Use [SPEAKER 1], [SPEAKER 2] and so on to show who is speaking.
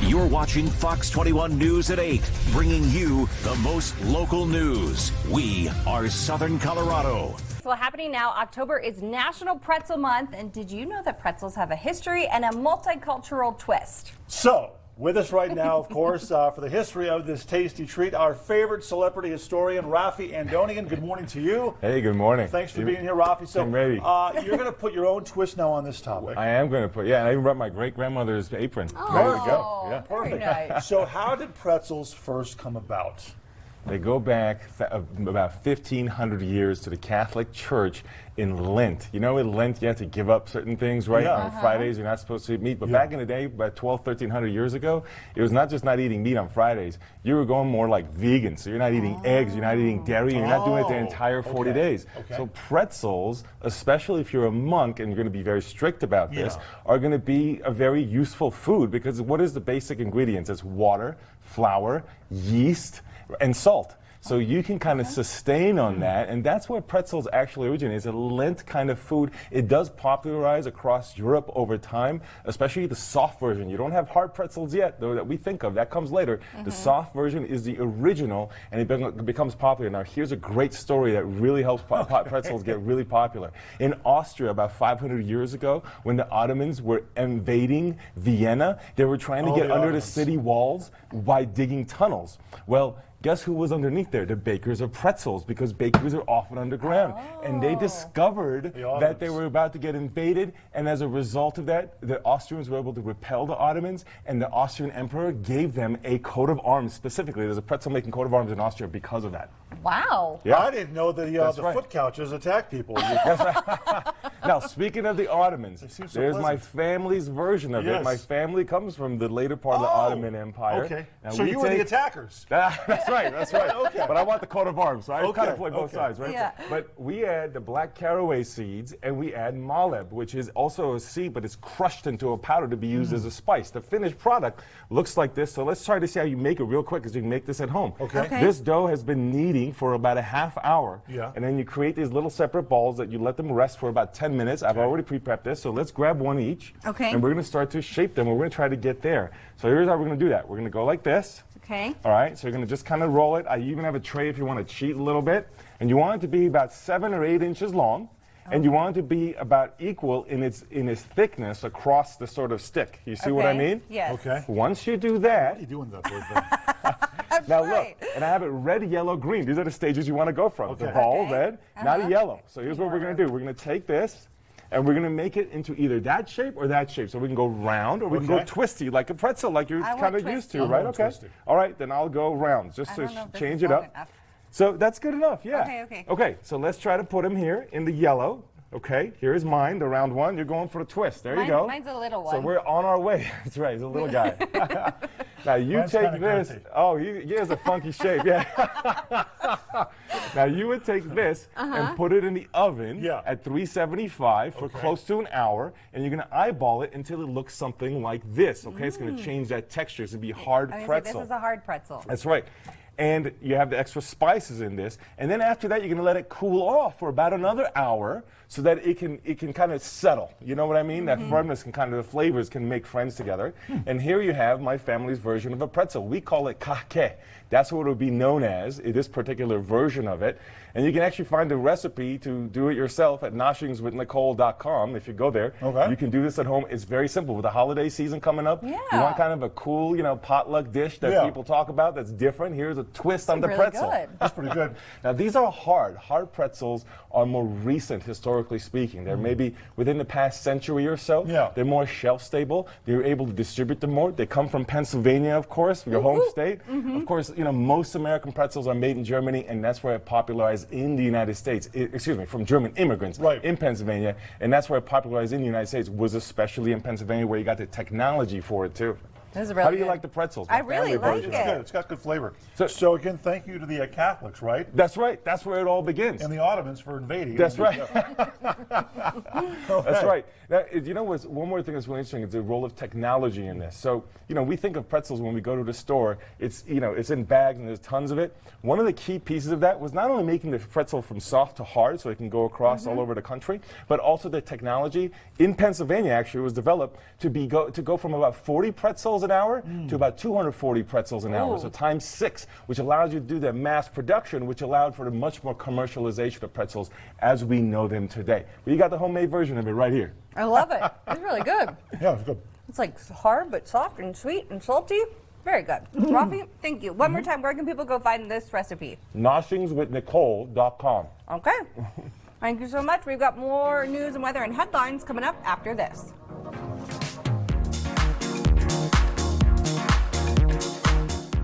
[SPEAKER 1] You're watching Fox 21 News at 8, bringing you the most local news. We are Southern Colorado.
[SPEAKER 2] Well, happening now, October is National Pretzel Month, and did you know that pretzels have a history and a multicultural twist?
[SPEAKER 3] So, with us right now, of course, for the history of this tasty treat, our favorite celebrity historian, Raffi Andonian. Good morning to you.
[SPEAKER 4] Hey, good morning.
[SPEAKER 3] Thanks for being here, Raffi. So,
[SPEAKER 4] I'm ready.
[SPEAKER 3] You're going to put your own twist now on this topic.
[SPEAKER 4] I am going to put, and I even brought my great-grandmother's apron.
[SPEAKER 2] Oh,
[SPEAKER 4] There we go. Yeah.
[SPEAKER 2] Very nice.
[SPEAKER 3] So, how did pretzels first come about?
[SPEAKER 4] They go back about 1,500 years to the Catholic Church in Lent. You know, in Lent, you have to give up certain things, right?
[SPEAKER 3] Yeah.
[SPEAKER 4] On Fridays, you're not supposed to eat meat. But back in the day, about 1,300 years ago, it was not just not eating meat on Fridays. You were going more like vegan. So you're not eating eggs, you're not eating dairy, and you're not doing it the entire 40 days.
[SPEAKER 3] Okay.
[SPEAKER 4] So pretzels, especially if you're a monk and you're going to be very strict about this, are going to be a very useful food, because what is the basic ingredients? It's water, flour, yeast, and salt. So you can kind of sustain on that, and that's where pretzels actually originate. It's a Lent kind of food. It does popularize across Europe over time, especially the soft version. You don't have hard pretzels yet, though, that we think of. That comes later. The soft version is the original, and it becomes popular. Now, here's a great story that really helps pretzels get really popular. In Austria, about 500 years ago, when the Ottomans were invading Vienna, they were trying to get under the city walls by digging tunnels. Well, guess who was underneath there? The bakers of pretzels, because bakeries are often underground. And they discovered that they were about to get invaded, and as a result of that, the Austrians were able to repel the Ottomans, and the Austrian emperor gave them a coat of arms specifically. There's a pretzel-making coat of arms in Austria because of that.
[SPEAKER 2] Wow.
[SPEAKER 3] Yeah. I didn't know that the foot couches attack people.
[SPEAKER 4] That's right. Now, speaking of the Ottomans, there's my family's version of it. My family comes from the later part of the Ottoman Empire.
[SPEAKER 3] Okay.
[SPEAKER 4] Now,
[SPEAKER 3] so you were the attackers.
[SPEAKER 4] That's right, that's right.
[SPEAKER 3] Okay.
[SPEAKER 4] But I want the coat of arms, so I kind of play both sides, right?
[SPEAKER 2] Yeah.
[SPEAKER 4] But we add the black caraway seeds, and we add maleb, which is also a seed, but it's crushed into a powder to be used as a spice. The finished product looks like this, so let's try to see how you make it real quick, because you can make this at home.
[SPEAKER 3] Okay.
[SPEAKER 4] This dough has been kneading for about a half hour,
[SPEAKER 3] and
[SPEAKER 4] then you create these little separate balls that you let them rest for about 10 minutes. I've already pre-prepped this, so let's grab one each, and we're going to start to shape them, and we're going to try to get there. So here's how we're going to do that. We're going to go like this.
[SPEAKER 2] Okay.
[SPEAKER 4] All right, so you're going to just kind of roll it. I even have a tray if you want to cheat a little bit. And you want it to be about 7 or 8 inches long. And you want it to be about equal in its thickness across the sort of stick. You see what I mean?
[SPEAKER 2] Yes.
[SPEAKER 3] Okay.
[SPEAKER 4] Once you do that.
[SPEAKER 3] What are you doing that
[SPEAKER 4] Now look, and I have it red, yellow, green. These are the stages you want to go from. The ball, red, not a yellow. So here's what we're going to do. We're going to take this, and we're going to make it into either that shape or that shape. So we can go round, or we can go twisty, like a pretzel, like you're kind of used to, right? Okay. All right, then I'll go round, just to change it up. So that's good enough, yeah. Okay, so let's try to put them here in the yellow. Okay, here's mine, the round one. You're going for the twist. There you go.
[SPEAKER 2] Mine's a little one.
[SPEAKER 4] So we're on our way. That's right, he's a little guy. Now you take this. Oh, he has a funky shape, yeah. Now you would take this and put it in the oven at 375 for close to an hour, and you're going to eyeball it until it looks something like this, okay? It's going to change that texture. It's going to be hard pretzel.
[SPEAKER 2] This is a hard pretzel.
[SPEAKER 4] That's right. And you have the extra spices in this. And then after that, you're going to let it cool off for about another hour so that it can kind of settle. You know what I mean? That firmness can kind of, the flavors can make friends together. And here you have my family's version of a pretzel. We call it kahké. That's what it would be known as, this particular version of it. And you can actually find the recipe to do it yourself at noshingswithnicole.com. If you go there, you can do this at home. It's very simple. With the holiday season coming up, you want kind of a cool, potluck dish that people talk about that's different. Here's a twist on the pretzel.
[SPEAKER 2] Good.
[SPEAKER 3] That's pretty good.
[SPEAKER 4] Now, these are hard. Hard pretzels are more recent, historically speaking. They're maybe within the past century or so. They're more shelf stable. They're able to distribute them more. They come from Pennsylvania, of course, your home state. Of course, most American pretzels are made in Germany, and that's where it popularized in the United States. From German immigrants in Pennsylvania, and that's where it popularized in the United States, was especially in Pennsylvania, where you got the technology for it too.
[SPEAKER 2] This is really
[SPEAKER 4] How do you like the pretzels?
[SPEAKER 2] I really like it.
[SPEAKER 3] It's got good flavor. So again, thank you to the Catholics, right?
[SPEAKER 4] That's right. That's where it all begins.
[SPEAKER 3] And the Ottomans for invading.
[SPEAKER 4] That's right. That's right. Now, one more thing that's really interesting is the role of technology in this. So, we think of pretzels when we go to the store. It's in bags and there's tons of it. One of the key pieces of that was not only making the pretzel from soft to hard so it can go across all over the country, but also the technology in Pennsylvania actually was developed to go from about 40 pretzels pretzels an hour to about 240 pretzels an hour. So times 6, which allows you to do that mass production, which allowed for the much more commercialization of pretzels as we know them today. But you got the homemade version of it right here.
[SPEAKER 2] I love it. It's really good.
[SPEAKER 3] Yeah, it's good.
[SPEAKER 2] It's like hard but soft and sweet and salty. Very good. Raffi, thank you. One more time, where can people go find this recipe?
[SPEAKER 4] Noshingswithnicole.com.
[SPEAKER 2] Okay. Thank you so much. We've got more news and weather and headlines coming up after this.